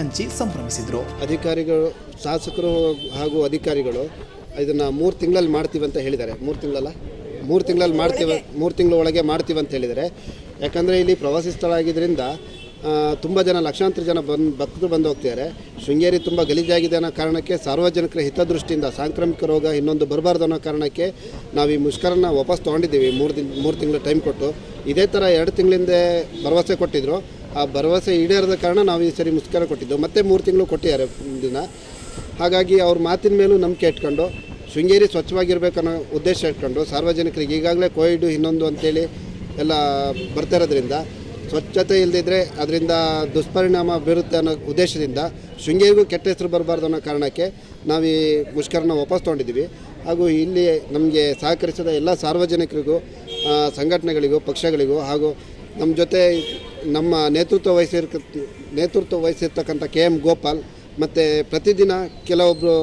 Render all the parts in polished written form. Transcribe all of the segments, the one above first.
ಹಂಚಿ ಸಂಭ್ರಮಿಸಿದರು. ಅಧಿಕಾರಿಗಳು, ಶಾಸಕರು ಹಾಗೂ ಅಧಿಕಾರಿಗಳು ಇದನ್ನು 3 ತಿಂಗಳಲ್ಲಿ ಮಾಡ್ತೀವಿ ಅಂತ ಹೇಳಿದ್ದಾರೆ. 3 ತಿಂಗಳಲ್ಲಿ ಮಾಡ್ತೀವಿ, 3 ತಿಂಗಳ ಒಳಗೆ ಮಾಡ್ತೀವಿ ಅಂತ ಹೇಳಿದ್ದಾರೆ. ಯಾಕಂದರೆ ಇಲ್ಲಿ ಪ್ರವಾಸಿ ಸ್ಥಳ ಆಗಿದ್ದರಿಂದ ತುಂಬ ಜನ, ಲಕ್ಷಾಂತರ ಜನ ಭಕ್ತರು ಬಂದು ಹೋಗ್ತಿದ್ದಾರೆ. ಶೃಂಗೇರಿ ತುಂಬ ಗಲೀಜಾಗಿದೆ ಅನ್ನೋ ಕಾರಣಕ್ಕೆ, ಸಾರ್ವಜನಿಕರ ಹಿತದೃಷ್ಟಿಯಿಂದ ಸಾಂಕ್ರಾಮಿಕ ರೋಗ ಇನ್ನೊಂದು ಬರಬಾರ್ದು ಅನ್ನೋ ಕಾರಣಕ್ಕೆ ನಾವು ಈ ಮುಷ್ಕರನ ವಾಪಸ್ ತೊಗೊಂಡಿದ್ದೀವಿ. 3 ತಿಂಗಳು ಟೈಮ್ ಕೊಟ್ಟು. ಇದೇ ಥರ 2 ತಿಂಗಳಿಂದ ಭರವಸೆ ಕೊಟ್ಟಿದ್ದರು. ಆ ಭರವಸೆ ಈಡೇರದ ಕಾರಣ ನಾವು ಈ ಸರಿ ಮುಷ್ಕರ ಕೊಟ್ಟಿದ್ದು. ಮತ್ತೆ 3 ತಿಂಗಳು ಕೊಟ್ಟಿದ್ದಾರೆ ದಿನ. ಹಾಗಾಗಿ ಅವ್ರ ಮಾತಿನ ಮೇಲೂ ನಂಬಿಕೆ ಇಟ್ಕೊಂಡು ಶೃಂಗೇರಿ ಸ್ವಚ್ಛವಾಗಿರ್ಬೇಕನ್ನೋ ಉದ್ದೇಶ ಇಟ್ಕೊಂಡು ಸಾರ್ವಜನಿಕರಿಗೆ ಈಗಾಗಲೇ ಕೋವಿಡ್ ಇನ್ನೊಂದು ಅಂತೇಳಿ ಎಲ್ಲ ಬರ್ತಾ ಇರೋದ್ರಿಂದ ಸ್ವಚ್ಛತೆ ಇಲ್ಲದಿದ್ದರೆ ಅದರಿಂದ ದುಷ್ಪರಿಣಾಮ ಬೀರುತ್ತೆ ಅನ್ನೋ ಉದ್ದೇಶದಿಂದ ಶೃಂಗೇರಿಗೂ ಕೆಟ್ಟ ಹೆಸರು ಬರಬಾರ್ದು ಅನ್ನೋ ಕಾರಣಕ್ಕೆ ನಾವು ಈ ಮುಷ್ಕರನ ವಾಪಸ್ ತೊಗೊಂಡಿದ್ದೀವಿ. ಹಾಗೂ ಇಲ್ಲಿ ನಮಗೆ ಸಹಕರಿಸಿದ ಎಲ್ಲ ಸಾರ್ವಜನಿಕರಿಗೂ, ಸಂಘಟನೆಗಳಿಗೂ, ಪಕ್ಷಗಳಿಗೂ ಹಾಗೂ ನಮ್ಮ ಜೊತೆ ನಮ್ಮ ನೇತೃತ್ವ ವಹಿಸಿರ್ತಕ್ಕಂಥ KM ಗೋಪಾಲ್ ಮತ್ತು ಪ್ರತಿದಿನ ಕೆಲವೊಬ್ಬರು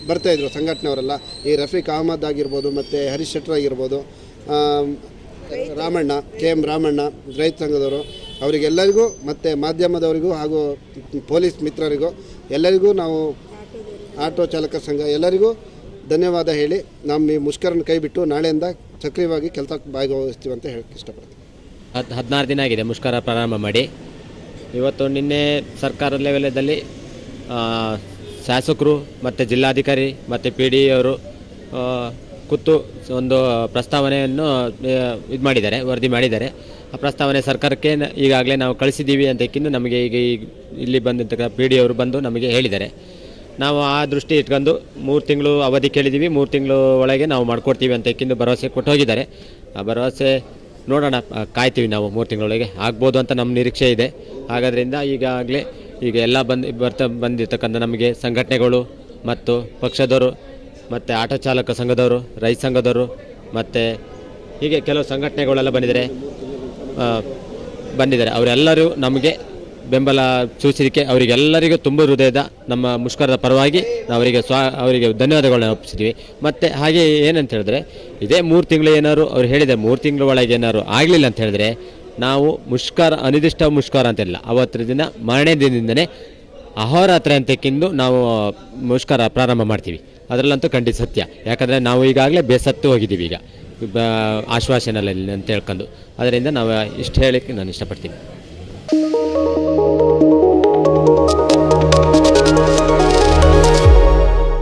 ಬರ್ತಾಯಿದ್ರು ಸಂಘಟನೆಯವರೆಲ್ಲ. ಈ ರಫೀಕ್ ಅಹಮದ್ ಆಗಿರ್ಬೋದು, ಮತ್ತು ಹರೀಶ್ ಶೆಟ್ಟರ್ ಆಗಿರ್ಬೋದು, ರಾಮಣ್ಣ, KM ರಾಮಣ್ಣ, ರೈತ ಸಂಘದವರು, ಅವರಿಗೆಲ್ಲರಿಗೂ ಮತ್ತು ಮಾಧ್ಯಮದವರಿಗೂ ಹಾಗೂ ಪೊಲೀಸ್ ಮಿತ್ರರಿಗೂ ಎಲ್ಲರಿಗೂ, ನಾವು ಆಟೋ ಚಾಲಕ ಸಂಘ ಎಲ್ಲರಿಗೂ ಧನ್ಯವಾದ ಹೇಳಿ ನಮ್ಮ ಈ ಮುಷ್ಕರನ ಕೈ ಬಿಟ್ಟು ನಾಳೆಯಿಂದ ಸಕ್ರಿಯವಾಗಿ ಕೆಲಸಕ್ಕೆ ಭಾಗವಹಿಸ್ತೀವಿ ಅಂತ ಹೇಳಕ್ಕೆ ಇಷ್ಟಪಡ್ತೀನಿ. 16 ದಿನ ಆಗಿದೆ ಮುಷ್ಕರ ಪ್ರಾರಂಭ ಮಾಡಿ. ಇವತ್ತು ನಿನ್ನೆ ಸರ್ಕಾರ ಲೆವೆಲದಲ್ಲಿ ಶಾಸಕರು ಮತ್ತು ಜಿಲ್ಲಾಧಿಕಾರಿ ಮತ್ತು PD ಅವರು ಕೂತು ಒಂದು ಪ್ರಸ್ತಾವನೆಯನ್ನು ಇದು ಮಾಡಿದ್ದಾರೆ, ವರದಿ ಮಾಡಿದ್ದಾರೆ. ಆ ಪ್ರಸ್ತಾವನೆ ಸರ್ಕಾರಕ್ಕೆ ಈಗಾಗಲೇ ನಾವು ಕಳಿಸಿದ್ದೀವಿ ಅಂತಕ್ಕಿಂದು ನಮಗೆ ಈಗ ಇಲ್ಲಿ ಬಂದಿರ್ತಕ್ಕ PD ಅವರು ಬಂದು ನಮಗೆ ಹೇಳಿದ್ದಾರೆ. ನಾವು ಆ ದೃಷ್ಟಿ ಇಟ್ಕೊಂಡು 3 ತಿಂಗಳು ಅವಧಿ ಕೇಳಿದ್ದೀವಿ. 3 ತಿಂಗಳು ಒಳಗೆ ನಾವು ಮಾಡಿಕೊಡ್ತೀವಿ ಅಂತಕ್ಕಿಂದು ಭರವಸೆ ಕೊಟ್ಟು ಹೋಗಿದ್ದಾರೆ. ಆ ಭರವಸೆ ನೋಡೋಣ, ಕಾಯ್ತೀವಿ ನಾವು. 3 ತಿಂಗಳೊಳಗೆ ಆಗ್ಬೋದು ಅಂತ ನಮ್ಮ ನಿರೀಕ್ಷೆ ಇದೆ. ಹಾಗಾದ್ರಿಂದ ಈಗ ಎಲ್ಲ ಬಂದಿರ್ತಕ್ಕಂಥ ನಮಗೆ ಸಂಘಟನೆಗಳು ಮತ್ತು ಪಕ್ಷದವರು ಮತ್ತು ಆಟೋ ಚಾಲಕ ಸಂಘದವರು, ರೈತ ಸಂಘದವರು ಮತ್ತು ಹೀಗೆ ಕೆಲವು ಸಂಘಟನೆಗಳೆಲ್ಲ ಬಂದಿದ್ದಾರೆ. ಅವರೆಲ್ಲರೂ ನಮಗೆ ಬೆಂಬಲ ಸೂಚಿಸಿದ್ದಕ್ಕೆ ಅವರಿಗೆಲ್ಲರಿಗೂ ತುಂಬ ಹೃದಯದ ನಮ್ಮ ಮುಷ್ಕರದ ಪರವಾಗಿ ಅವರಿಗೆ ಧನ್ಯವಾದಗಳನ್ನ ಅರ್ಪಿಸಿದ್ವಿ. ಮತ್ತು ಹಾಗೆ ಏನಂತ ಹೇಳಿದ್ರೆ, ಇದೇ 3 ತಿಂಗಳು ಏನಾದ್ರು ಅವ್ರು ಹೇಳಿದರೆ 3 ತಿಂಗಳ ಒಳಗೆ ಏನಾದ್ರು ಆಗಲಿಲ್ಲ ಅಂತ ಹೇಳಿದ್ರೆ ನಾವು ಮುಷ್ಕರ, ಅನಿರ್ದಿಷ್ಟ ಮುಷ್ಕರ ಅಂತಿಲ್ಲ, ಅವತ್ತಿನ ದಿನ ಮಾರನೇ ದಿನದಿಂದನೇ ಅಹೋರಾತ್ರಿ ಅಂತಕ್ಕಿಂದು ನಾವು ಮುಷ್ಕರ ಪ್ರಾರಂಭ ಮಾಡ್ತೀವಿ. ಅದರಲ್ಲಂತೂ ಖಂಡಿತ ಸತ್ಯ. ಯಾಕಂದರೆ ನಾವು ಈಗಾಗಲೇ ಬೇಸತ್ತು ಹೋಗಿದ್ದೀವಿ ಈಗ ಆಶ್ವಾಸನೆಯಲ್ಲಿ ಅಂತ ಹೇಳ್ಕೊಂಡು. ಅದರಿಂದ ನಾವು ಇಷ್ಟು ಹೇಳೋಕ್ಕೆ ನಾನು ಇಷ್ಟಪಡ್ತೀನಿ.